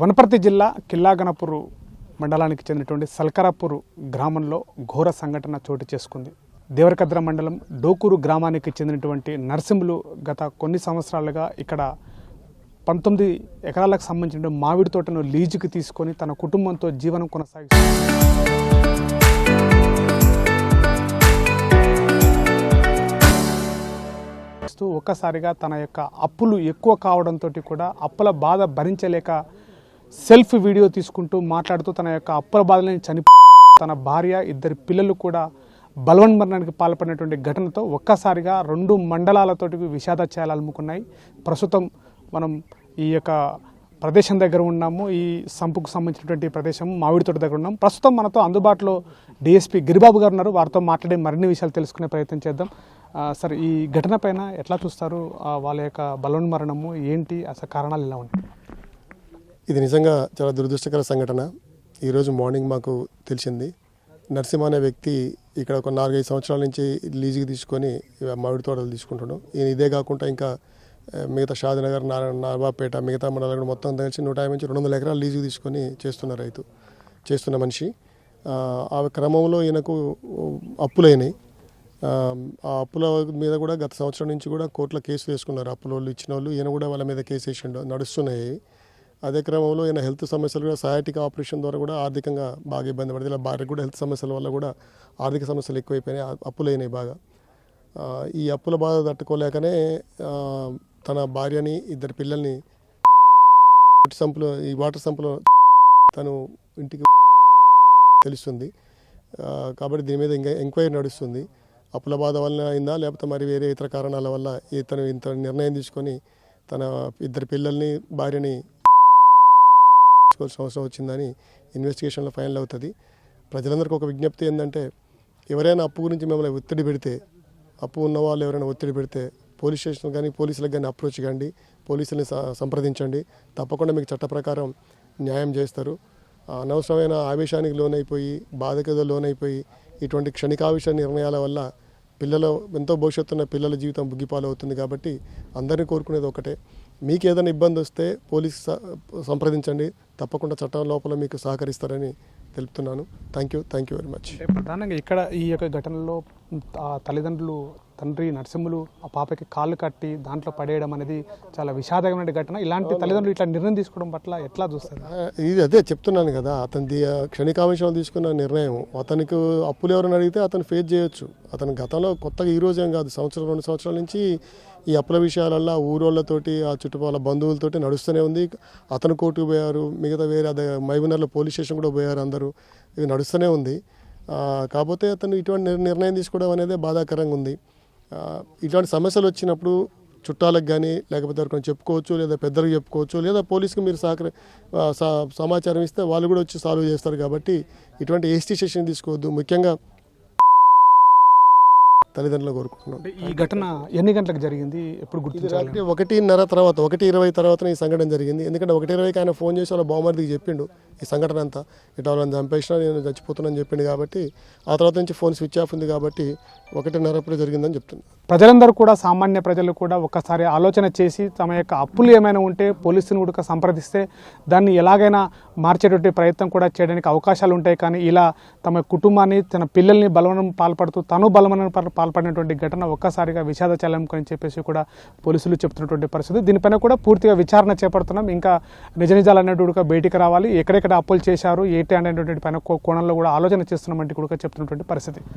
వనపర్తి జిల్లా కిల్లాగనపూర్ మండలానికి చెందినటువంటి సల్కరాపూర్ గ్రామంలో ఘోర సంఘటన చోటు చేసుకుంది. దేవరకద్ర మండలం డోకూరు గ్రామానికి చెందినటువంటి నర్సింహులు గత కొన్ని సంవత్సరాలుగా ఇక్కడ 19 ఎకరాలకు సంబంధించిన మామిడి తోటను లీజుకి తీసుకొని తన కుటుంబంతో జీవనం కొనసాగిస్తూ ఒక్కసారిగా తన యొక్క అప్పులు ఎక్కువ కావడంతో కూడా అప్పుల బాధ భరించలేక సెల్ఫ్ వీడియో తీసుకుంటూ మాట్లాడుతూ తన యొక్క అప్పుల బాధలని తన భార్య 2 పిల్లలు కూడా బలవన్మరణానికి పాల్పడినటువంటి ఘటనతో ఒక్కసారిగా 2 మండలాలతోటి విషాద ఛాయలు అలుముకున్నాయి. ప్రస్తుతం మనం ఈ యొక్క ప్రదేశం దగ్గర ఉన్నాము. ఈ సంపుకు సంబంధించినటువంటి ప్రదేశం మామిడి తోట దగ్గర ఉన్నాం. ప్రస్తుతం మనతో అందుబాటులో డిఎస్పీ గిరిబాబు గారు ఉన్నారు. వారితో మాట్లాడే మరిన్ని విషయాలు తెలుసుకునే ప్రయత్నం చేద్దాం. సార్, ఈ ఘటన పైన ఎట్లా చూస్తారు? వాళ్ళ యొక్క బలవన్మరణము ఏంటి, అసలు కారణాలు ఎలా ఉంటాయి? ఇది నిజంగా చాలా దురదృష్టకర సంఘటన. ఈరోజు మార్నింగ్ మాకు తెలిసింది. నరసింహ అనే వ్యక్తి ఇక్కడ ఒక 4-5 సంవత్సరాల నుంచి లీజుకి తీసుకొని మామిడి తోటలు తీసుకుంటాడు. ఈయన ఇదే కాకుండా ఇంకా మిగతా షాద్నగర్, నార్బాపేట, మిగతా మండలాలు మొత్తం కలిసి 150 నుంచి 200 ఎకరాలు లీజుకి తీసుకొని చేస్తున్న మనిషి. ఆ క్రమంలో ఈయనకు అప్పులైనాయి. ఆ అప్పుల మీద కూడా గత సంవత్సరం నుంచి కూడా కోర్టులో కేసులు వేసుకున్నారు. అప్పుల వాళ్ళు ఇచ్చిన వాళ్ళు, ఈయన కూడా వాళ్ళ మీద కేసు వేసిండు, నడుస్తున్నాయి. అదే క్రమంలో ఈయన హెల్త్ సమస్యలు కూడా సయాటిక్ ఆపరేషన్ ద్వారా కూడా ఆర్థికంగా బాగా ఇబ్బంది పడింది. ఇలా భార్యకు కూడా హెల్త్ సమస్యల వల్ల కూడా ఆర్థిక సమస్యలు ఎక్కువైపోయినాయి, అప్పులైనాయి బాగా. ఈ అప్పుల బాధ తట్టుకోలేకనే తన భార్యని 2 పిల్లల్ని ఈ వాటర్ సంపులో తను ఇంటికి తెలుస్తుంది. కాబట్టి దీని మీద ఇంకా ఎంక్వైరీ నడుస్తుంది. అప్పుల బాధ వలన అయిందా లేకపోతే మరి వేరే ఇతర కారణాల వల్ల ఇతను ఇంత నిర్ణయం తీసుకొని తన 2 పిల్లల్ని భార్యని అవసరం వచ్చిందని ఇన్వెస్టిగేషన్లో ఫైనల్ అవుతుంది. ప్రజలందరికీ ఒక విజ్ఞప్తి ఏంటంటే, ఎవరైనా అప్పు గురించి మిమ్మల్ని ఒత్తిడి పెడితే, అప్పు ఉన్న వాళ్ళు ఎవరైనా ఒత్తిడి పెడితే పోలీస్ స్టేషన్ కానీ పోలీసులకు కానీ అప్రోచ్ కండి, పోలీసుల్ని సంప్రదించండి. తప్పకుండా మీకు చట్ట ప్రకారం న్యాయం చేస్తారు. అనవసరమైన ఆవేశానికి లోనైపోయి, బాధకతో లోనైపోయి ఇటువంటి క్షణికావేశ నిర్ణయాల వల్ల పిల్లలు ఎంతో భవిష్యత్తున్న పిల్లల జీవితం బుగ్గిపాలు అవుతుంది. కాబట్టి అందరినీ కోరుకునేది ఒకటే, మీకు ఏదైనా ఇబ్బంది వస్తే పోలీసు సంప్రదించండి. తప్పకుండా చట్టం లోపల మీకు సహకరిస్తారని తెలుపుతున్నాను. Thank you very much. ప్రధానంగా ఇక్కడ ఈ యొక్క ఘటనలో తల్లిదండ్రులు, తండ్రి నరసింహులు ఆ పాపకి కాళ్ళు కట్టి దాంట్లో పడేయడం అనేది చాలా విషాదకరమైన ఘటన. ఇలాంటి తల్లిదండ్రులు ఇట్లా నిర్ణయం తీసుకోవడం పట్ల ఎట్లా చూస్తారు? ఇది అదే చెప్తున్నాను కదా, అతని క్షణికావేశంలో తీసుకున్న నిర్ణయం. అతనికి అప్పులు ఎవరైనా అడిగితే అతను ఫేస్ చేయొచ్చు. అతని గతంలో కొత్తగా ఈ రోజేం కాదు, 2 సంవత్సరాల నుంచి ఈ అప్పుల విషయాలల్లో ఊరోళ్ళతోటి, ఆ చుట్టుపక్కల బంధువులతోటి నడుస్తూనే ఉంది. అతను కోర్టుకు పోయారు, మిగతా వేరే అదే మహబూబ్నగర్లో పోలీస్ స్టేషన్ కూడా పోయారు, అందరూ. ఇది నడుస్తూనే ఉంది. కాకపోతే అతను ఇటువంటి నిర్ణయం తీసుకోవడం అనేది బాధాకరంగా ఉంది. ఇటువంటి సమస్యలు వచ్చినప్పుడు చుట్టాలకు కానీ లేకపోతే ఎవరికైనా చెప్పుకోవచ్చు, లేదా పెద్దలకు చెప్పుకోవచ్చు, లేదా పోలీసుకు మీరు సమాచారం ఇస్తే వాళ్ళు కూడా వచ్చి సాల్వ్ చేస్తారు. కాబట్టి ఇటువంటి ఏస్టీ సెషన్ తీసుకోవద్దు. ముఖ్యంగా తల్లిదండ్రులు కోరుకుంటున్నాం. ఈ ఘటన ఎన్ని గంటలకు జరిగింది, ఎప్పుడు గుర్తించాలి? 1:30 తర్వాత, 1:20 తర్వాత ఈ సంఘటన జరిగింది. ఎందుకంటే 1:20కి ఆయన ఫోన్ చేసి వాళ్ళ బావమరిదికి చెప్పిండు ఈ సంఘటన అంతా. ఇట్లా వాళ్ళని చంపేసినా, నేను చచ్చిపోతున్నాను చెప్పిండు. కాబట్టి ఆ తర్వాత నుంచి ఫోన్ స్విచ్ ఆఫ్ ఉంది. కాబట్టి 1:30 జరిగిందని చెప్తున్నాను. ప్రజలందరూ కూడా, సామాన్య ప్రజలు కూడా ఒక్కసారి ఆలోచన చేసి తమ యొక్క అప్పులు ఏమైనా ఉంటే పోలీసుని కూడా సంప్రదిస్తే దాన్ని ఎలాగైనా మార్చేటువంటి ప్రయత్నం కూడా చేయడానికి అవకాశాలు ఉంటాయి. కానీ ఇలా తమ కుటుంబాన్ని, తన పిల్లల్ని బలవనం పాల్పడుతూ తను బలవనం పాల్పడినటువంటి ఘటన ఒక్కసారిగా విషాద చలం అని చెప్పేసి కూడా పోలీసులు చెప్తున్నటువంటి పరిస్థితి. దీనిపైన కూడా పూర్తిగా విచారణ చేపడుతున్నాం. ఇంకా నిజాలు అనేటువంటి బయటికి రావాలి, ఎక్కడెక్కడ అప్పులు చేశారు ఏంటి అనేటువంటి పైన కోణంలో కూడా ఆలోచన చేస్తున్నామంటే కూడా చెప్తున్నటువంటి పరిస్థితి.